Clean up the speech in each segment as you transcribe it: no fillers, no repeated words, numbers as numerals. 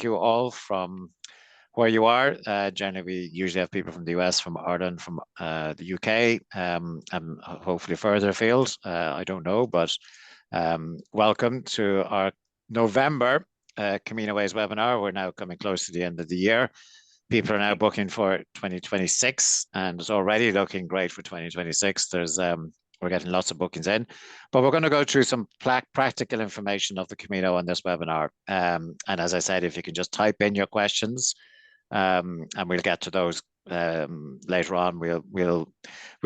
take you all from where you are. Generally, we usually have people from the US, from Ireland, from the UK, and hopefully further afield. I don't know, but welcome to our November CaminoWays webinar. We're now coming close to the end of the year. People are now booking for 2026, and it's already looking great for 2026. We're getting lots of bookings in, but we're going to go through some practical information of the Camino on this webinar. And as I said, if you can just type in your questions, and we'll get to those later on. We'll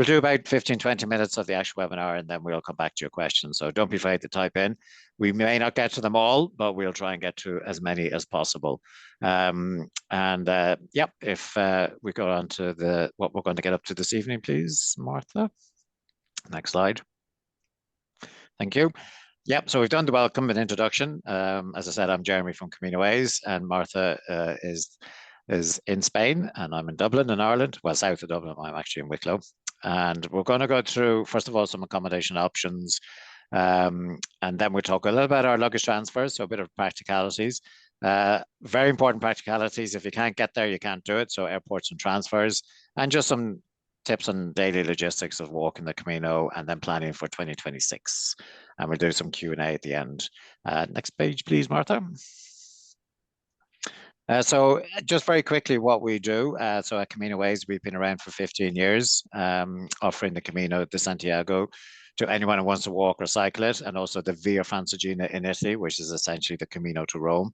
do about 15-20 minutes of the actual webinar, and then we'll come back to your questions. So don't be afraid to type in. We may not get to them all, but we'll try and get to as many as possible. Yep, if we go on to what we're going to get up to this evening, please, Martha. Next slide. Thank you. Yep, so we've done the welcome and introduction. As I said, I'm Jeremy from CaminoWays, and Martha is in Spain, and I'm in Dublin in Ireland. Well, south of Dublin. I'm actually in Wicklow. And we're going to go through, first of all, some accommodation options. And then we'll talk a little about our luggage transfers, so a bit of practicalities. Very important practicalities. If you can't get there, you can't do it. So airports and transfers, and just some tips on daily logistics of walking the Camino and then planning for 2026. And we'll do some Q&A at the end. Next page, please, Martha. So just very quickly what we do. So at CaminoWays, we've been around for 15 years, offering the Camino de Santiago to anyone who wants to walk or cycle it, and also the Via Francigena in Italy, which is essentially the Camino to Rome.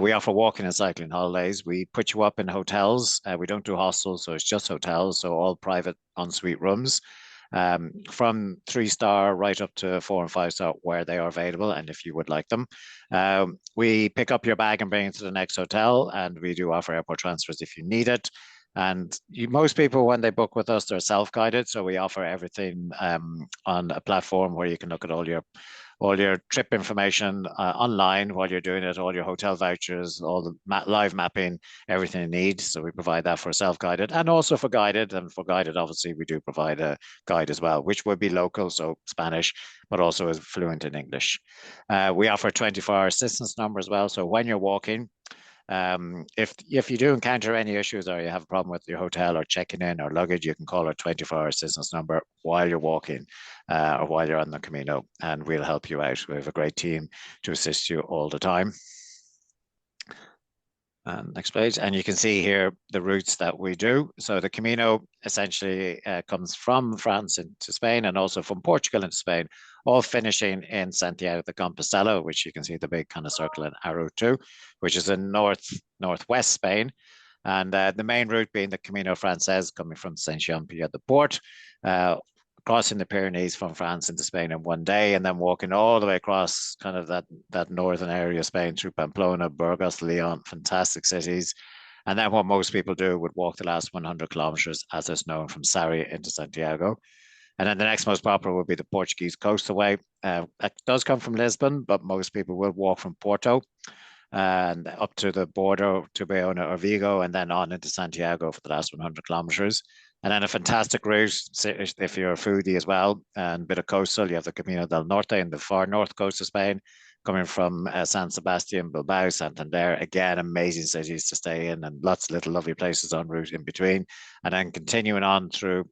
We offer walking and cycling holidays. We put you up in hotels. We don't do hostels, so it's just hotels, so all private ensuite rooms, from 3-star right up to 4 and 5-star where they are available, and if you would like them. We pick up your bag and bring it to the next hotel, and we do offer airport transfers if you need it. And most people, when they book with us, they're self-guided. So we offer everything on a platform where you can look at all your trip information online while you're doing it, all your hotel vouchers, all the live mapping, everything you need. So we provide that for self-guided and also for guided. And for guided, obviously, we do provide a guide as well, which would be local, so Spanish, but also is fluent in English. We offer a 24-hour assistance number as well. So when you're walking, if you do encounter any issues or you have a problem with your hotel or checking in or luggage, you can call our 24-hour assistance number while you're walking or while you're on the Camino, and we'll help you out. We have a great team to assist you all the time. Next page, and you can see here the routes that we do. So the Camino essentially comes from France into Spain and also from Portugal into Spain, all finishing in Santiago de Compostela, which you can see the big kind of circle and arrow to, which is in northwest Spain. And the main route being the Camino Frances, coming from Saint-Jean-Pied de Port, crossing the Pyrenees from France into Spain in one day, and then walking all the way across kind of that northern area of Spain through Pamplona, Burgos, Leon, fantastic cities. And then what most people do would walk the last 100 kilometers, as is known, from Sarria into Santiago. And then the next most popular would be the Portuguese Coastal Way. It does come from Lisbon, but most people will walk from Porto and up to the border to Bayona or Vigo, and then on into Santiago for the last 100 kilometers. And then a fantastic route, if you're a foodie as well, and a bit of coastal, you have the Camino del Norte in the far north coast of Spain, coming from San Sebastian, Bilbao, Santander. Again, amazing cities to stay in and lots of little lovely places en route in between. And then continuing on through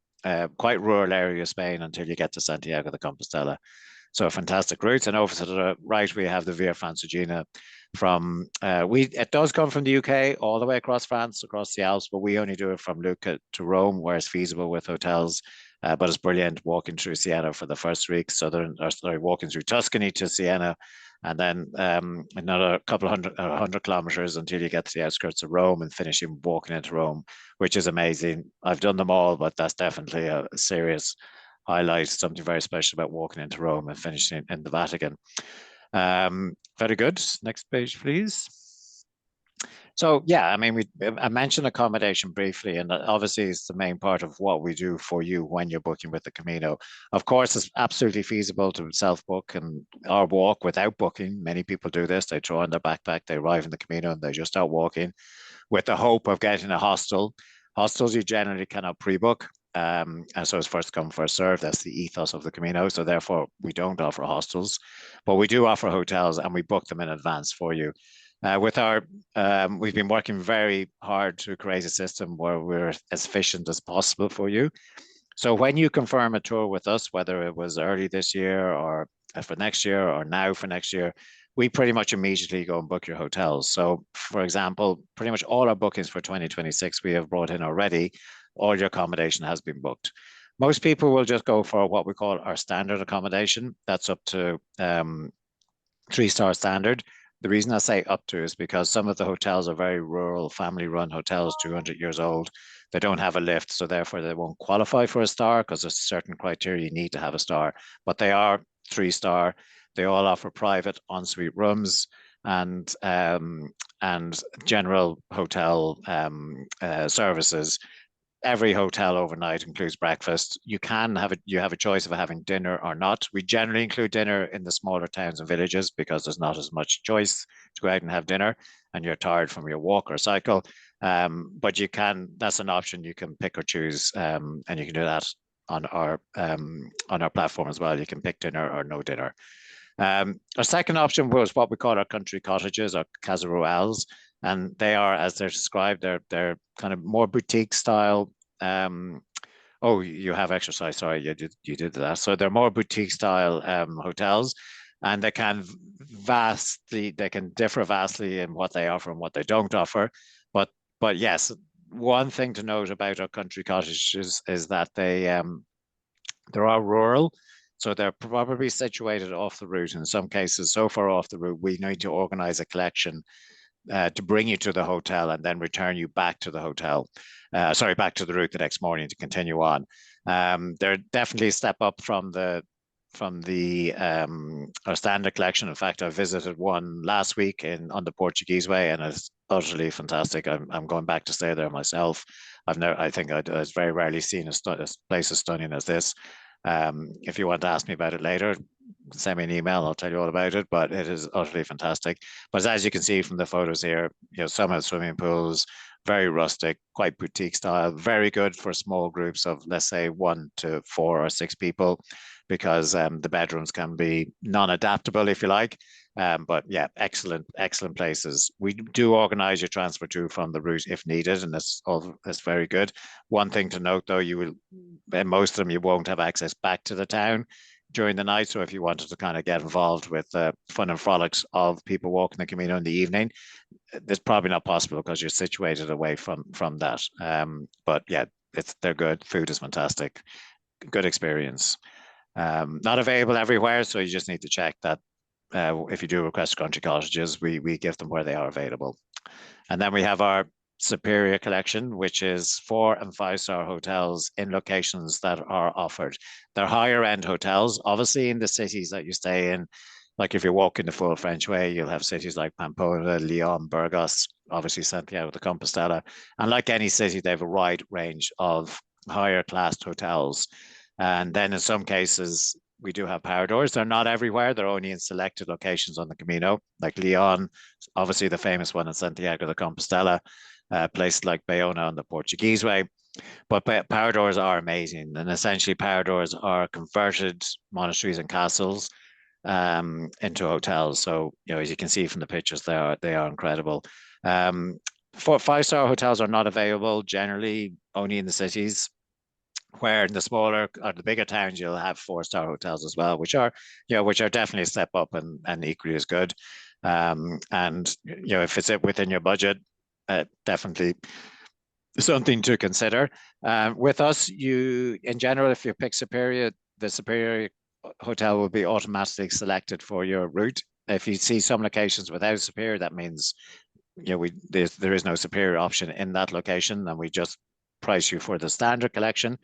quite rural area of Spain until you get to Santiago de Compostela. So fantastic routes. And over to the right, we have the Via Francigena it does come from the UK all the way across France, across the Alps, but we only do it from Lucca to Rome, where it's feasible with hotels. But it's brilliant walking through Siena for the first week. Walking through Tuscany to Siena, and then another couple 100 kilometers until you get to the outskirts of Rome, and finishing walking into Rome, which is amazing. I've done them all, but that's definitely a serious highlight, something very special about walking into Rome and finishing in the Vatican. Very good. Next page, please. So yeah, I mean, I mentioned accommodation briefly, and obviously it's the main part of what we do for you when you're booking with the Camino. Of course, it's absolutely feasible to self-book and or walk without booking. Many people do this. They throw on their backpack, they arrive in the Camino, and they just start walking with the hope of getting a hostel. Hostels you generally cannot pre-book. And so it's first come, first served. That's the ethos of the Camino. So therefore, we don't offer hostels, but we do offer hotels, and we book them in advance for you. With our, we've been working very hard to create a system where we're as efficient as possible for you. So when you confirm a tour with us, whether it was early this year or for next year or now for next year, we pretty much immediately go and book your hotels. So, for example, pretty much all our bookings for 2026 we have brought in already. All your accommodation has been booked. Most people will just go for what we call our standard accommodation. That's up to 3-star standard. The reason I say up to is because some of the hotels are very rural, family-run hotels, 200 years old. They don't have a lift, so therefore they won't qualify for a star because there's certain criteria you need to have a star. But they are 3-star. They all offer private ensuite rooms and general hotel services. Every hotel overnight includes breakfast. You have a choice of having dinner or not. We generally include dinner in the smaller towns and villages because there's not as much choice to go out and have dinner, and you're tired from your walk or cycle. But that's an option you can pick or choose, and you can do that on our platform as well. You can pick dinner or no dinner. Our second option was what we call our country cottages or casa rurales, and they are, as they're described, they're kind of more boutique style. Oh, you have exercise. Sorry, you did that. So they're more boutique style hotels, and they can differ vastly in what they offer and what they don't offer. But yes, one thing to note about our country cottages is that they are rural, so they're probably situated off the route. In some cases, so far off the route, we need to organize a collection to bring you to the hotel and then return you back to the hotel. Sorry, back to the route the next morning to continue on. They're definitely a step up from the our standard collection. In fact, I visited one last week on the Portuguese Way, and it's utterly fantastic. I'm going back to stay there myself. I think I've very rarely seen a place as stunning as this. If you want to ask me about it later, send me an email. I'll tell you all about it. But it is utterly fantastic. But as you can see from the photos here, some have swimming pools, very rustic, quite boutique style, very good for small groups of, let's say, 1 to 4 or 6 people, because the bedrooms can be non-adaptable, if you like. But yeah, excellent places. We do organize your transfer to from the route if needed, and that's very good. One thing to note, though, in most of them, you won't have access back to the town during the night. So if you wanted to kind of get involved with the fun and frolics of people walking the Camino in the evening, it's probably not possible because you're situated away from that. But yeah, they're good. Food is fantastic. Good experience. Not available everywhere, so you just need to check that if you do request country cottages, we give them where they are available. And then we have our Superior collection, which is 4 and 5-star hotels in locations that are offered. They're higher end hotels, obviously in the cities that you stay in. Like if you're walking the full French way, you'll have cities like Pamplona, Lyon, Burgos, obviously Santiago de Compostela. And like any city, they have a wide range of higher class hotels. And then in some cases, we do have power doors. They're not everywhere. They're only in selected locations on the Camino, like Lyon, obviously the famous one in Santiago de Compostela, places like Bayona on the Portuguese Way. But power doors are amazing. And essentially, power doors are converted monasteries and castles into hotels. So, as you can see from the pictures, they are incredible. For 5-star hotels are not available generally, only in the cities, where in the smaller or the bigger towns you'll have 4-star hotels as well, which are definitely a step up and equally as good. And if it's within your budget, definitely something to consider. With us, in general, if you pick Superior, the Superior hotel will be automatically selected for your route. If you see some locations without Superior, that means there is no Superior option in that location, and we just price you for the standard collection.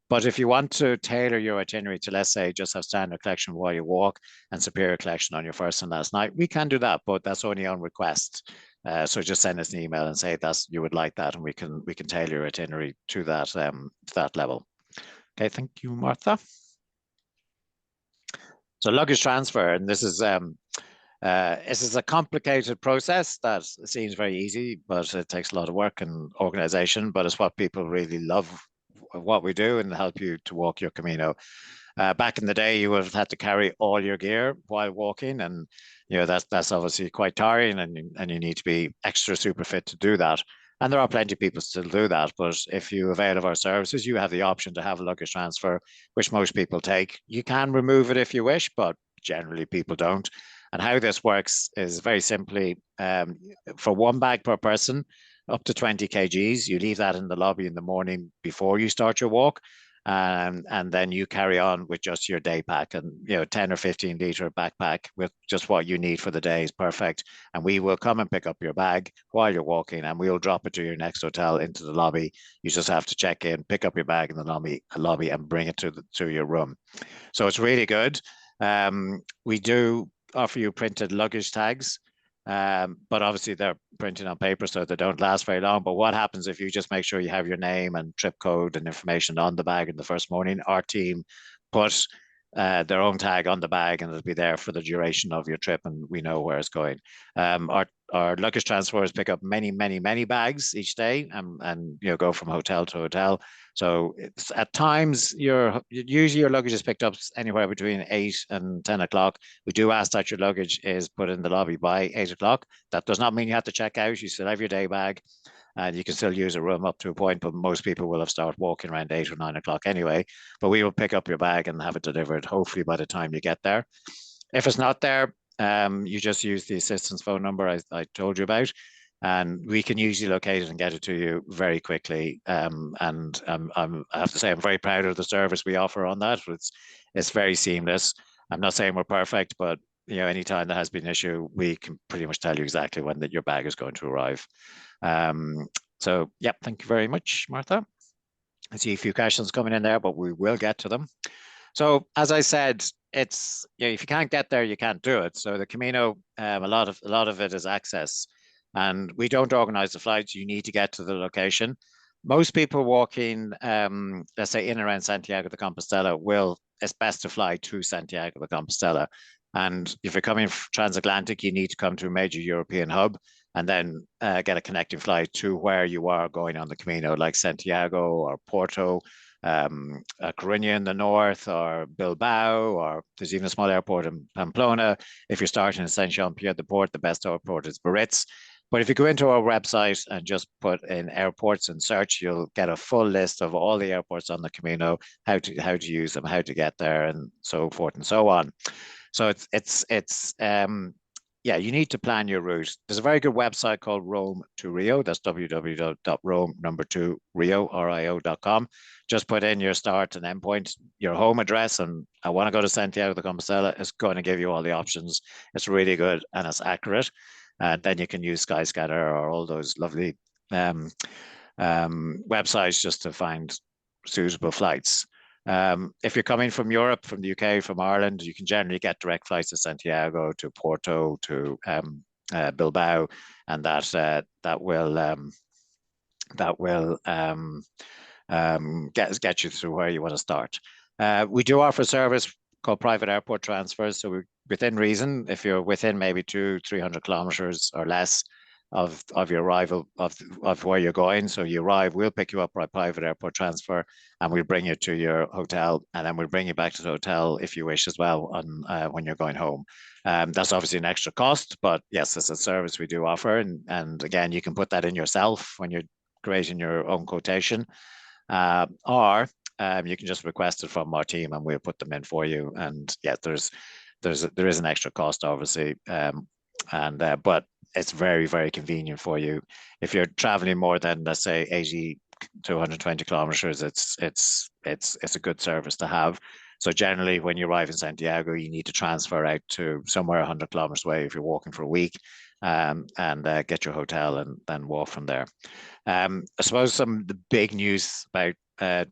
But if you want to tailor your itinerary to, let's say, just have standard collection while you walk and Superior collection on your first and last night, we can do that, but that's only on request. So just send us an email and say you would like that, and we can tailor your itinerary to that level. Okay, thank you, Martha. So luggage transfer, and this is a complicated process that seems very easy, but it takes a lot of work and organization. But it's what people really love what we do and help you to walk your Camino. Back in the day, you would have had to carry all your gear while walking, and that's obviously quite tiring, and you need to be extra super fit to do that. And there are plenty of people still do that, but if you avail of our services, you have the option to have a luggage transfer, which most people take. You can remove it if you wish, but generally people don't. And how this works is very simply for one bag per person, up to 20 kgs. You leave that in the lobby in the morning before you start your walk. And then you carry on with just your day pack, and 10 or 15 liter backpack with just what you need for the day is perfect. And we will come and pick up your bag while you're walking, and we'll drop it to your next hotel into the lobby. You just have to check in, pick up your bag in the lobby and bring it to your room. So it's really good. We do offer you printed luggage tags. But obviously they're printed on paper, so they don't last very long. But what happens if you just make sure you have your name and trip code and information on the bag in the first morning? Our team put their own tag on the bag, and it'll be there for the duration of your trip, and we know where it's going. Our luggage transfers pick up many, many, many bags each day, and go from hotel to hotel. So it's at times usually your luggage is picked up anywhere between 8 and 10 o'clock. We do ask that your luggage is put in the lobby by 8 o'clock. That does not mean you have to check out. You still have your day bag, and you can still use a room up to a point, but most people will have started walking around 8 or 9 o'clock anyway. But we will pick up your bag and have it delivered, hopefully by the time you get there. If it's not there, you just use the assistance phone number I told you about, and we can usually locate it and get it to you very quickly. And I have to say, I'm very proud of the service we offer on that. It's very seamless. I'm not saying we're perfect, but anytime there has been an issue, we can pretty much tell you exactly when your bag is going to arrive. So, yeah, thank you very much, Martha. I see a few questions coming in there, but we will get to them. So, as I said, it's if you can't get there, you can't do it. So the Camino, a lot of it is access, and we don't organize the flights. You need to get to the location. Most people walking, let's say in around Santiago de Compostela, it's best to fly to Santiago de Compostela. And if you're coming transatlantic, you need to come to a major European hub and then get a connecting flight to where you are going on the Camino, like Santiago or Porto, Coruña in the north, or Bilbao, or there's even a small airport in Pamplona. If you're starting in Saint-Jean-Pied-de-Port, the best airport is Biarritz. But if you go into our website and just put in airports and search, you'll get a full list of all the airports on the Camino, how to use them, how to get there, and so forth and so on. So yeah, you need to plan your route. There's a very good website called Rome to Rio. That's www.rome2rio.com. Just put in your start and end point, your home address, and I want to go to Santiago de Compostela. It's going to give you all the options. It's really good and it's accurate. And then you can use Skyscanner or all those lovely websites just to find suitable flights. If you're coming from Europe, from the UK, from Ireland, you can generally get direct flights to Santiago, to Porto, to Bilbao, and that will get you through where you want to start. We do offer a service called private airport transfers. So within reason, if you're within maybe 200-300 kilometers or less of your arrival of where you're going. So you arrive, we'll pick you up by private airport transfer, and we'll bring you to your hotel, and then we'll bring you back to the hotel if you wish as well on when you're going home. That's obviously an extra cost, but yes, it's a service we do offer, and again, you can put that in yourself when you're creating your own quotation, or you can just request it from our team, and we'll put them in for you. And yeah, there is an extra cost, obviously, but it's very, very convenient for you. If you're traveling more than, let's say, 80 to 120 kilometers, it's a good service to have. So generally, when you arrive in Santiago, you need to transfer out to somewhere 100 kilometers away if you're walking for a week, and get your hotel and then walk from there. I suppose some of the big news about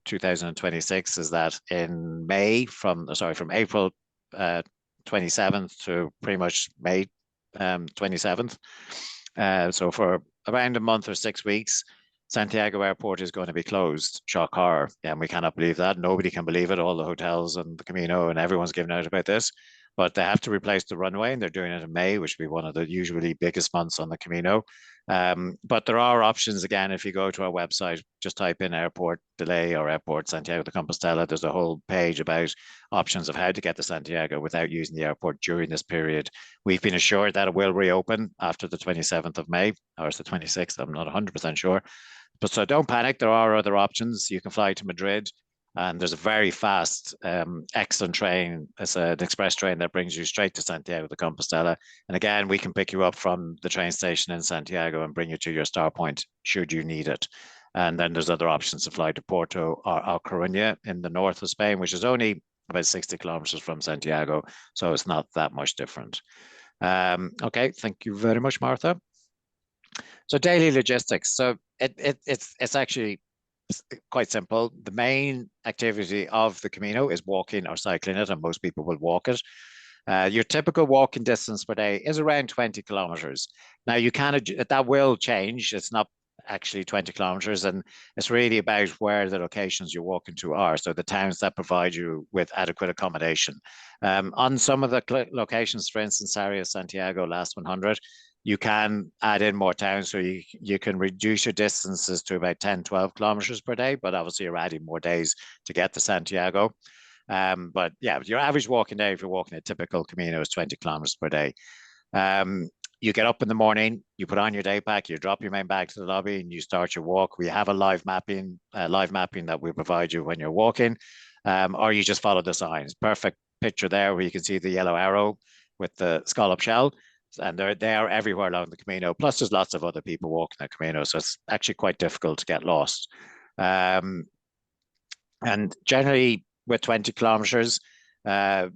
2026 is that in from April 27th to pretty much May 27th. So for around a month or 6 weeks, Santiago Airport is going to be closed. Shock horror. Yeah, and we cannot believe that. Nobody can believe it. All the hotels and the Camino and everyone's giving out about this. but they have to replace the runway, and they're doing it in May, which will be one of the usually biggest months on the Camino. But there are options again. If you go to our website, just type in airport delay or airport Santiago de Compostela. There's a whole page about options of how to get to Santiago without using the airport during this period. We've been assured that it will reopen after the 27th of May, or it's the 26th. I'm not 100% sure. But so don't panic. There are other options. You can fly to Madrid, and there's a very fast, excellent train. It's an express train that brings you straight to Santiago de Compostela. And again, we can pick you up from the train station in Santiago and bring you to your start point should you need it. And then there's other options to fly to Porto or Coruña in the north of Spain, which is only about 60 kilometers from Santiago. So it's not that much different. Okay, thank you very much, Martha. So daily logistics. So it's actually quite simple. The main activity of the Camino is walking or cycling it, and most people will walk it. Your typical walking distance per day is around 20 kilometers. Now you can that will change. It's not actually 20 kilometers, and it's really about where the locations you're walking to are. So the towns that provide you with adequate accommodation. On some of the locations, for instance, Area Santiago, last 100, you can add in more towns, so you can reduce your distances to about 10, 12 kilometers per day, but obviously you're adding more days to get to Santiago. But yeah, your average walking day, if you're walking a typical Camino, is 20 kilometers per day. You get up in the morning, you put on your day pack, you drop your main bag to the lobby, and you start your walk. We have a live mapping that we provide you when you're walking, or you just follow the signs. Perfect picture there where you can see the yellow arrow with the scallop shell, and they are everywhere along the Camino. Plus, there's lots of other people walking the Camino, so it's actually quite difficult to get lost. And generally, with 20 kilometers,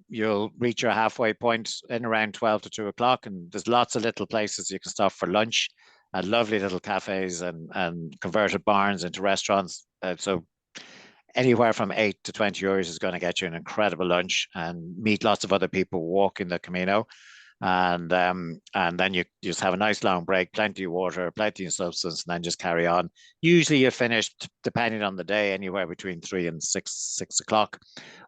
you'll reach your halfway point in around 12 to 2 o'clock, and there's lots of little places you can stop for lunch, and lovely little cafes and converted barns into restaurants. So anywhere from 8 to 20 euros is going to get you an incredible lunch and meet lots of other people walking the Camino. And then you just have a nice long break, plenty of water, plenty of substance, and then just carry on. Usually you finish, depending on the day, anywhere between 3 and 6 o'clock.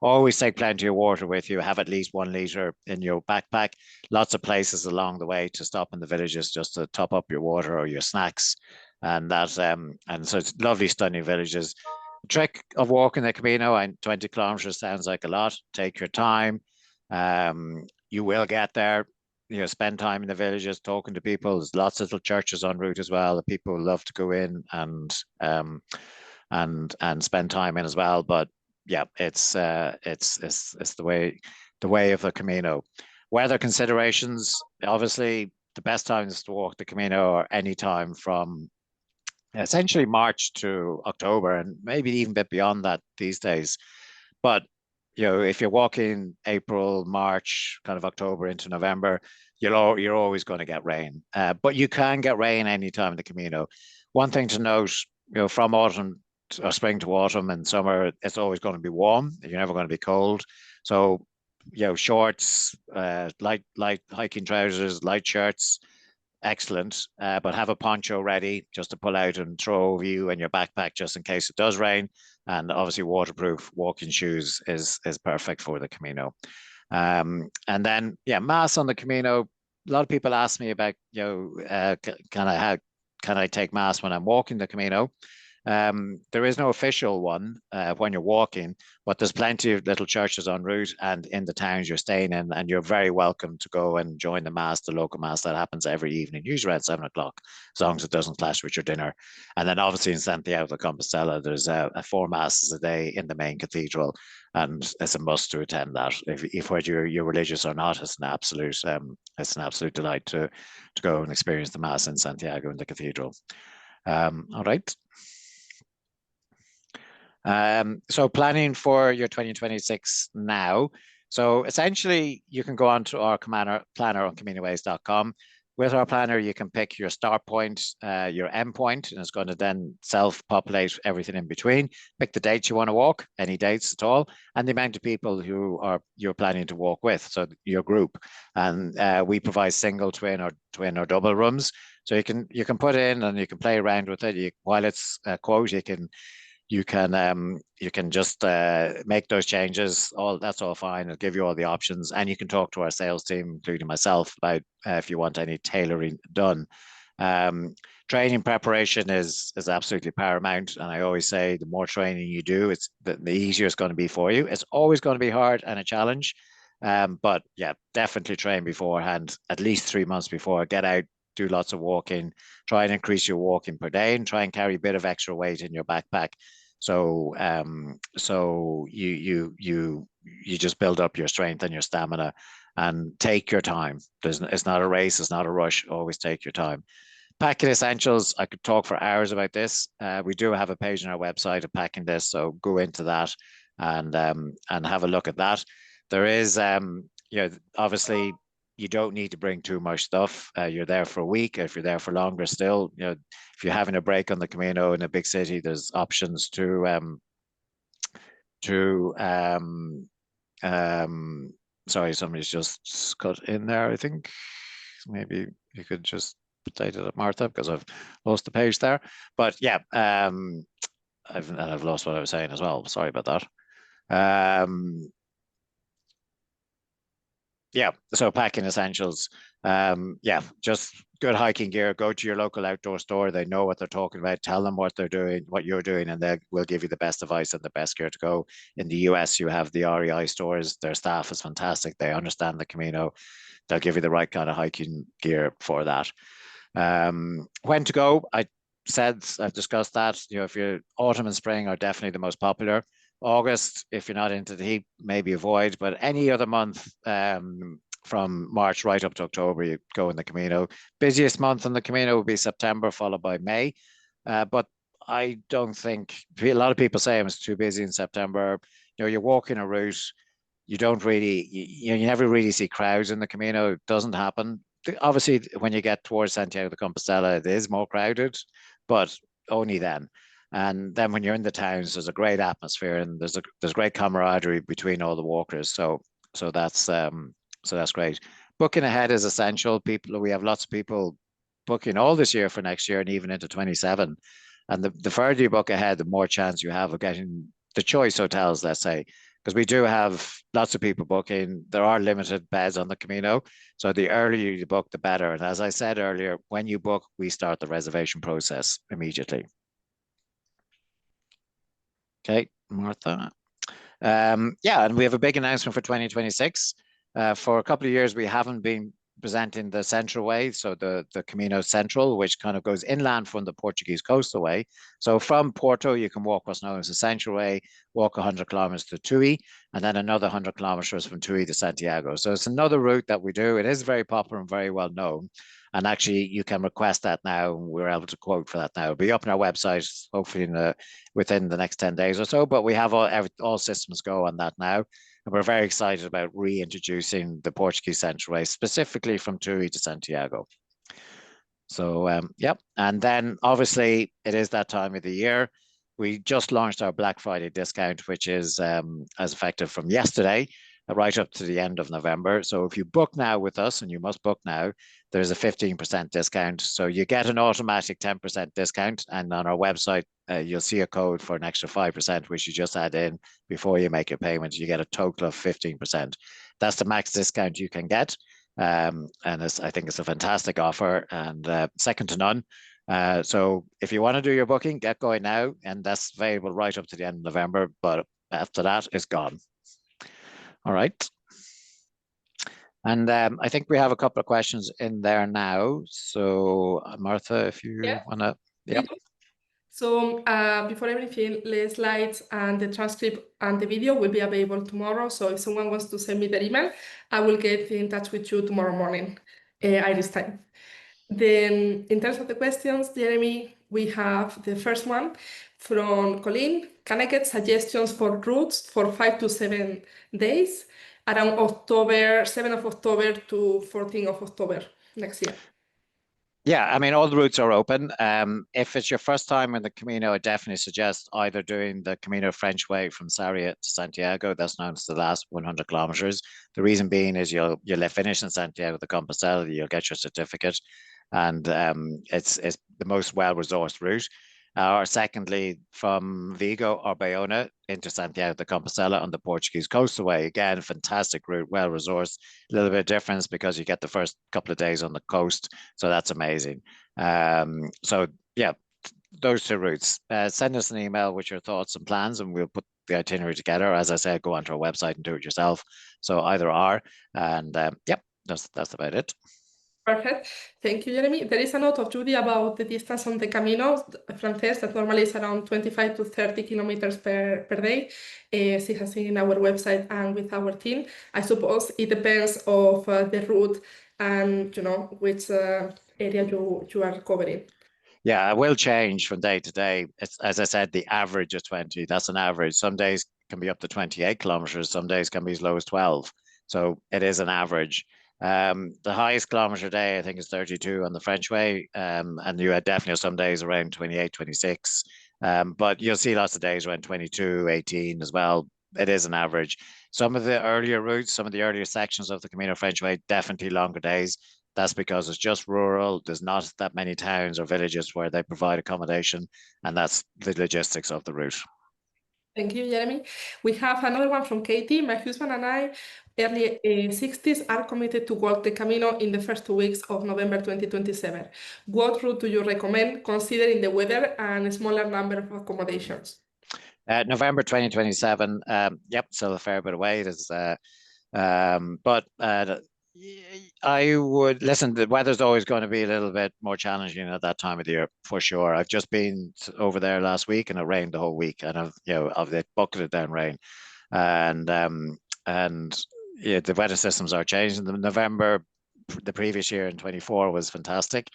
Always take plenty of water with you. Have at least 1 liter in your backpack. Lots of places along the way to stop in the villages just to top up your water or your snacks. And so it's lovely, stunning villages. The trick of walking the Camino, and 20 kilometers sounds like a lot. Take your time. You will get there. Spend time in the villages, talking to people. There's lots of little churches en route as well that people love to go in and spend time in as well. But yeah, it's the way of the Camino. Weather considerations, obviously, the best times to walk the Camino are any time from essentially March to October, and maybe even a bit beyond that these days. But if you're walking April, March, kind of October into November, you're always going to get rain. But you can get rain anytime in the Camino. One thing to note, from autumn or spring to autumn and summer, it's always going to be warm. You're never going to be cold. So, shorts, light hiking trousers, light shirts, excellent. But have a poncho ready just to pull out and throw over you and your backpack just in case it does rain. And obviously waterproof walking shoes is perfect for the Camino. And then, mass on the Camino. A lot of people ask me about, can I take mass when I'm walking the Camino? There is no official one when you're walking, but there's plenty of little churches en route and in the towns you're staying in, and you're very welcome to go and join the mass, the local mass that happens every evening, usually around 7 o'clock, as long as it doesn't clash with your dinner. And then obviously in Santiago de Compostela, there's 4 masses a day in the main cathedral, and it's a must to attend that. If whether you're religious or not, it's an absolute delight to go and experience the mass in Santiago in the cathedral. All right. So planning for your 2026 now. So essentially, you can go on to our planner on CaminoWays.com. With our planner, you can pick your start point, your end point, and it's going to then self-populate everything in between. Pick the dates you want to walk, any dates at all, and the amount of people you're planning to walk with, so your group. And we provide single, twin, or double rooms, so you can put in and you can play around with it. While it's a quote, you can you can just make those changes. That's all fine. It'll give you all the options, and you can talk to our sales team, including myself, about if you want any tailoring done. Um, Training preparation is absolutely paramount, and I always say the more training you do, it's the easier it's going to be for you. It's always going to be hard and a challenge, but yeah, definitely train beforehand, at least 3 months before. Get out, do lots of walking, try and increase your walking per day, and try and carry a bit of extra weight in your backpack. So you just build up your strength and your stamina, and take your time. It's not a race, it's not a rush. Always take your time. Packing essentials, I could talk for hours about this. We do have a page on our website of packing this, so go into that and have a look at that. There is, obviously you don't need to bring too much stuff. You're there for a week. If you're there for longer, still, if you're having a break on the Camino in a big city, there's options to sorry, somebody's just cut in there. I think maybe you could just update it, Martha, because I've lost the page there. But yeah, I've lost what I was saying as well. Sorry about that. Yeah, so packing essentials. Yeah, just good hiking gear. Go to your local outdoor store. They know what they're talking about. Tell them what they're doing, what you're doing, and they will give you the best advice and the best gear to go. In the US, you have the REI stores. Their staff is fantastic. They understand the Camino. They'll give you the right kind of hiking gear for that. When to go? I've discussed that. If you're autumn and spring are definitely the most popular. August, if you're not into the heat, maybe avoid, but any other month from March right up to October, you go in the Camino. Busiest month in the Camino will be September, followed by May. But I don't think, a lot of people say it's too busy in September. You're walking a route, you don't really, you never really see crowds in the Camino. It doesn't happen. Obviously, when you get towards Santiago de Compostela, it is more crowded, but only then. And then when you're in the towns, there's a great atmosphere, and there's great camaraderie between all the walkers. So that's great. Booking ahead is essential. We have lots of people booking all this year for next year and even into 27. And the further you book ahead, the more chance you have of getting the choice hotels, let's say, because we do have lots of people booking. There are limited beds on the Camino. So the earlier you book, the better. And as I said earlier, when you book, we start the reservation process immediately. Okay, Martha. Yeah, and we have a big announcement for 2026. For a couple of years, we haven't been presenting the Central Way, so the Camino Central, which kind of goes inland from the Portuguese coastal way. So from Porto, you can walk what's known as the Central Way, walk 100 kilometers to Tui, and then another 100 kilometers from Tui to Santiago. So it's another route that we do. It is very popular and very well known. And actually, you can request that now. We're able to quote for that now. It'll be up on our website, hopefully within the next 10 days or so. But we have all systems go on that now. And we're very excited about reintroducing the Portuguese Central Way, specifically from Tui to Santiago. So, yep. And then obviously it is that time of the year. We just launched our Black Friday discount, which is as effective from yesterday, right up to the end of November. So if you book now with us, and you must book now, there's a 15% discount. So you get an automatic 10% discount. And on our website, you'll see a code for an extra 5%, which you just add in before you make your payment. You get a total of 15%. That's the max discount you can get. And I think it's a fantastic offer and second to none. So if you want to do your booking, get going now. And that's available right up to the end of November. But after that, it's gone. All right. And I think we have a couple of questions in there now. So Martha, if you want to, yeah. So before everything, the slides and the transcript and the video will be available tomorrow. So if someone wants to send me their email, I will get in touch with you tomorrow morning, Irish time. Then in terms of the questions, Jeremy, we have the first one from Colleen. Can I get suggestions for routes for 5 to 7 days around October, 7th of October to 14th of October next year? Yeah, I mean, all the routes are open. If it's your first time in the Camino, I definitely suggest either doing the Camino French Way from Sarria to Santiago. That's known as the last 100 kilometers. The reason being is you'll finish in Santiago de Compostela, you'll get your certificate, and it's the most well-resourced route. or secondly, from Vigo or Bayona into Santiago de Compostela on the Portuguese Coastal Way. Again, fantastic route, well resourced. A little bit of difference because you get the first couple of days on the coast, so that's amazing. So yeah, those two routes. Send us an email with your thoughts and plans, and we'll put the itinerary together. As I said, go onto our website and do it yourself. So either or, and yep, that's about it. Perfect. Thank you, Jeremy. There is a note of Judy about the distance on the Camino Frances that normally is around 25 to 30 kilometers per day. She has seen in our website and with our team. I suppose it depends of the route and which area you are covering. Yeah, it will change from day to day. It's, as I said, the average is 20. That's an average. Some days can be up to 28 kilometers. Some days can be as low as 12. So it is an average. The highest kilometer day, I think, is 32 on the French way. And you had definitely some days around 28, 26. But you'll see lots of days around 22, 18 as well. It is an average. Some of the earlier routes, some of the earlier sections of the Camino French way, definitely longer days. That's because it's just rural. There's not that many towns or villages where they provide accommodation, and that's the logistics of the route. Thank you, Jeremy. We have another one from Katie. My husband and I, early 60s, are committed to walk the Camino in the first 2 weeks of November 2027. What route do you recommend, considering the weather and a smaller number of accommodations? November 2027. Yep, still a fair bit away. But I would listen. The weather's always going to be a little bit more challenging at that time of the year, for sure. I've just been over there last week, and it rained the whole week, and I've bucketed down rain, and yeah, the weather systems are changing. The November, the previous year in 24 was fantastic,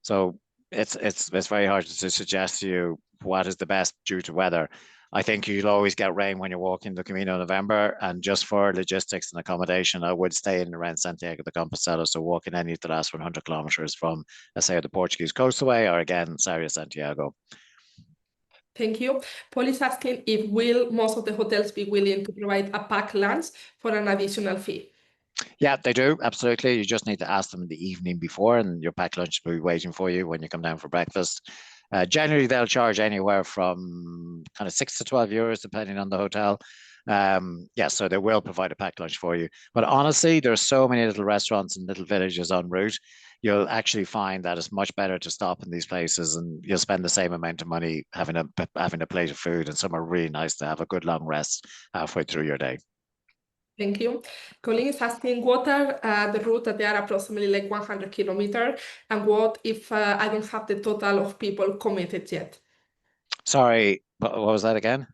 so it's very hard to suggest to you what is the best due to weather. I think you'll always get rain when you're walking the Camino in November. And just for logistics and accommodation, I would stay in around Santiago de Compostela. So walking any of the last 100 kilometers from, let's say, the Portuguese Coastal Way or again, Sarria Santiago. Thank you. Paul is asking if will most of the hotels be willing to provide a packed lunch for an additional fee? Yeah, they do. Absolutely. You just need to ask them in the evening before, and your packed lunch will be waiting for you when you come down for breakfast. Generally, they'll charge anywhere from kind of 6 to 12 euros, depending on the hotel. Yeah, so they will provide a packed lunch for you. But honestly, there's so many little restaurants and little villages en route. You'll actually find that it's much better to stop in these places, and you'll spend the same amount of money having a plate of food. And some are really nice to have a good long rest halfway through your day. Thank you. Colleen is asking what are the route that they are approximately like 100 kilometers, and what if I don't have the total of people committed yet? Sorry, what was that again?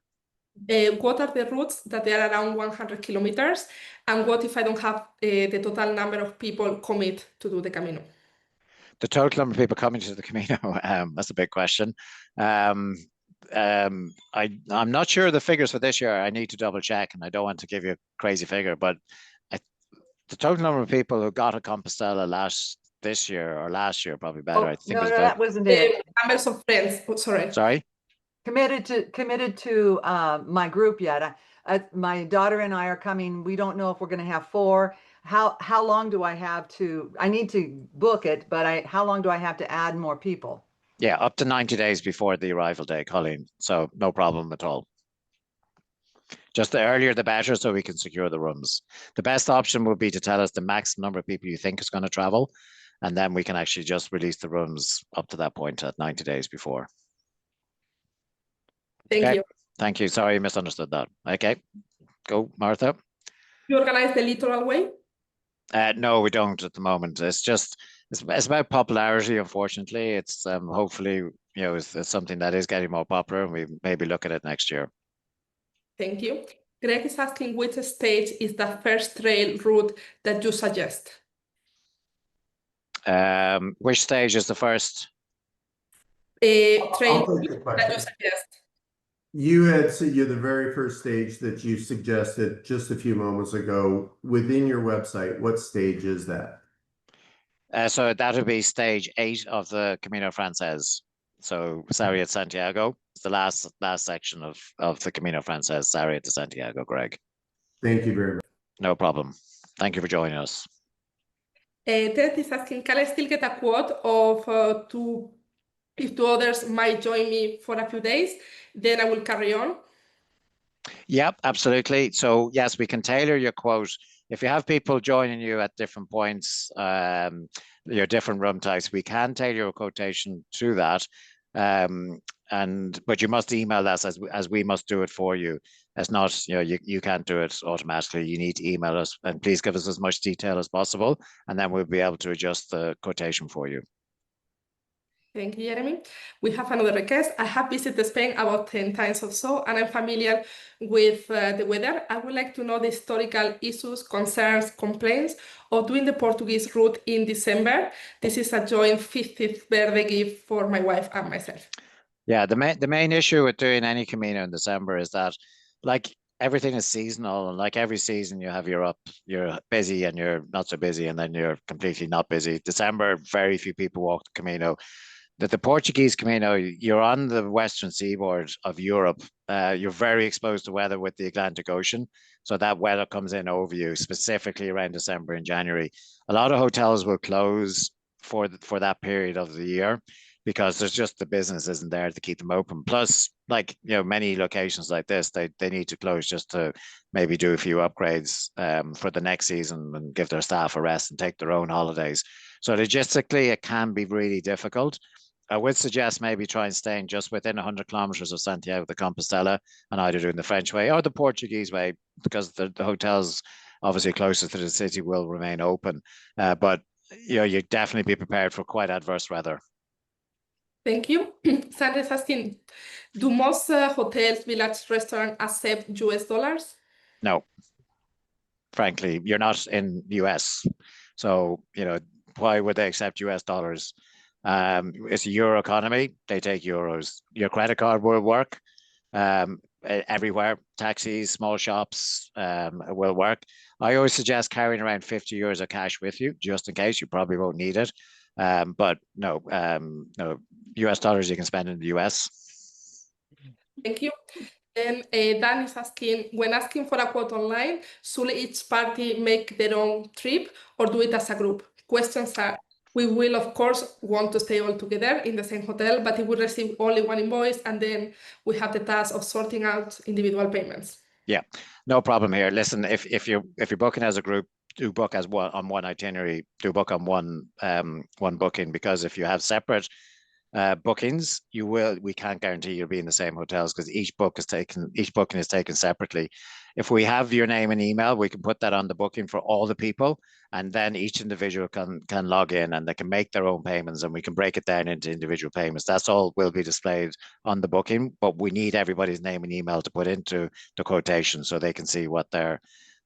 What are the routes that they are around 100 kilometers, and what if I don't have the total number of people commit to do the Camino? The total number of people coming to the Camino, that's a big question. I'm not sure the figures for this year. I need to double check, and I don't want to give you a crazy figure, but the total number of people who got a Compostela this year or last year, probably better. I think no, it was that wasn't it. Numbers of friends. Oh, sorry. Sorry. Committed to my group yet. My daughter and I are coming. We don't know if we're going to have 4. How long do I have to? I need to book it, but how long do I have to add more people? Yeah, up to 90 days before the arrival day, Colleen. So no problem at all. Just the earlier the better, so we can secure the rooms. The best option would be to tell us the maximum number of people you think is going to travel, and then we can actually just release the rooms up to that point at 90 days before. Thank you. Thank you. Sorry, I misunderstood that. Okay, go, Martha. You organize the littoral way? No, we don't at the moment. It's about popularity. Unfortunately, it's hopefully it's something that is getting more popular, and we maybe look at it next year. Thank you. Greg is asking which stage is the first trail route that you suggest? Which stage is the first? Trail I'll take the that you question. suggest. You had said you're the very first stage that you suggested just a few moments ago within your website. What stage is that? So that would be stage 8 of the Camino Frances. So Sarria de Santiago. It's the last section of the Camino Frances, Sarria de Santiago, Greg. Thank you very much. No problem. Thank you for joining us. Ted is asking, can I still get a quote of if two others might join me for a few days, then I will carry on. Yep, absolutely. So yes, we can tailor your quote. If you have people joining you at different points, your different room types, we can tailor your quotation to that. But you must email us as we must do it for you. It's not, you can't do it automatically. You need to email us, and please give us as much detail as possible, and then we'll be able to adjust the quotation for you. Thank you, Jeremy. We have another request. I have visited Spain about 10 times or so, and I'm familiar with the weather. I would like to know the historical issues, concerns, complaints of doing the Portuguese route in December. This is a joint 50th birthday gift for my wife and myself. Yeah, the main issue with doing any Camino in December is that, like, everything is seasonal, and like every season you have you're busy and you're not so busy, and then you're completely not busy. December, very few people walk the Camino. The Portuguese Camino, you're on the western seaboard of Europe. You're very exposed to weather with the Atlantic Ocean. So that weather comes in over you, specifically around December and January. A lot of hotels will close for that period of the year because there's just the business isn't there to keep them open. Plus, like, many locations like this, they need to close just to maybe do a few upgrades for the next season and give their staff a rest and take their own holidays. So logistically, it can be really difficult. I would suggest maybe try and staying just within 100 kilometers of Santiago de Compostela and either doing the French way or the Portuguese way, because the hotels obviously closest to the city will remain open. But you definitely be prepared for quite adverse weather. Thank you. Sandra is asking, do most hotels, village restaurants accept US dollars? No, frankly, you're not in the US. So, why would they accept US dollars? It's a euro economy. They take euros. Your credit card will work everywhere. Taxis, small shops will work. I always suggest carrying around 50 euros of cash with you, just in case. You probably won't need it. But no, US dollars you can spend in the US. Thank you. Then Dan is asking, when asking for a quote online, should each party make their own trip or do it as a group? Questions are, we will, of course, want to stay all together in the same hotel, but if we receive only one invoice, and then we have the task of sorting out individual payments. Yeah, no problem here. Listen, if you're booking as a group, do book as on one itinerary. Do book on one booking, because if you have separate bookings, we can't guarantee you'll be in the same hotels, because each booking is taken separately. If we have your name and email, we can put that on the booking for all the people, and then each individual can log in and they can make their own payments, and we can break it down into individual payments. That's all will be displayed on the booking, but we need everybody's name and email to put into the quotation so they can see what their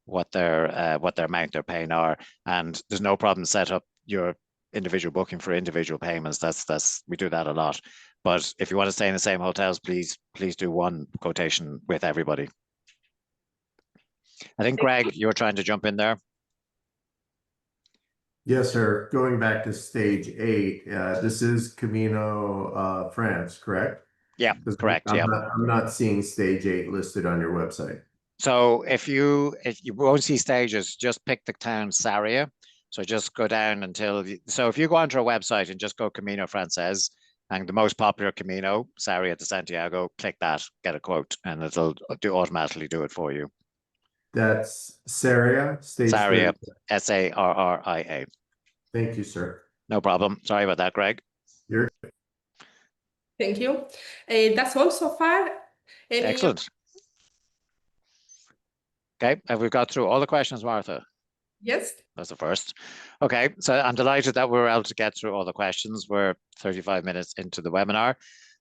amount they're paying are. And there's no problem set up your individual booking for individual payments. That's we do that a lot. But if you want to stay in the same hotels, please do one quotation with everybody. I think, Greg, you were trying to jump in there. Yes, sir. Going back to stage 8, this is Camino France, correct? Yeah, correct. I'm not seeing stage 8 listed on your website. So if you won't see stages, just pick the town Sarria. So just go down so if you go onto our website and just go Camino Frances, and the most popular Camino, Sarria de Santiago, click that, get a quote, and it'll automatically do it for you. That's Sarria, stage Sarria, 30. Sarria. Thank you, sir. No problem. Sorry about that, Greg. You're Thank you. That's all so far. Excellent. Okay, have we got through all the questions, Martha? Yes. That's the first. Okay, so I'm delighted that we were able to get through all the questions. We're 35 minutes into the webinar.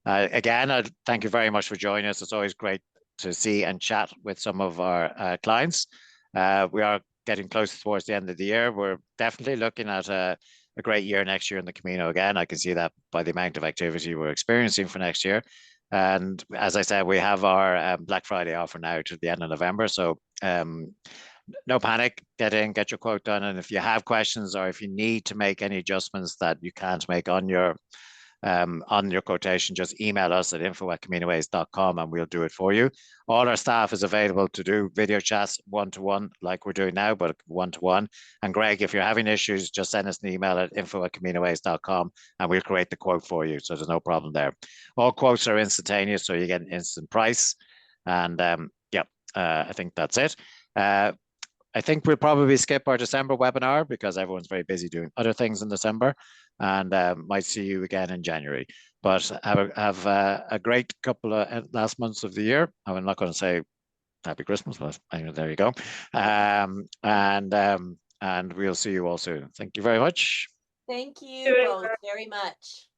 Again, I thank you very much for joining us. It's always great to see and chat with some of our clients. We are getting close towards the end of the year. We're definitely looking at a great year next year in the Camino again. I can see that by the amount of activity we're experiencing for next year. And as I said, we have our Black Friday offer now to the end of November. So no panic, get in, get your quote done. And if you have questions or if you need to make any adjustments that you can't make on your on your quotation, just email us at info@CaminoWays.com and we'll do it for you. All our staff is available to do video chats one-to-one like we're doing now, but one-to-one. And Greg, if you're having issues, just send us an email at info@CaminoWays.com and we'll create the quote for you. So there's no problem there. All quotes are instantaneous, so you get an instant price. And I think that's it. I think we'll probably skip our December webinar because everyone's very busy doing other things in December, and might see you again in January. But have a great couple of last months of the year. I'm not going to say Happy Christmas, but there you go. And we'll see you all soon. Thank you very much. Thank you both very much.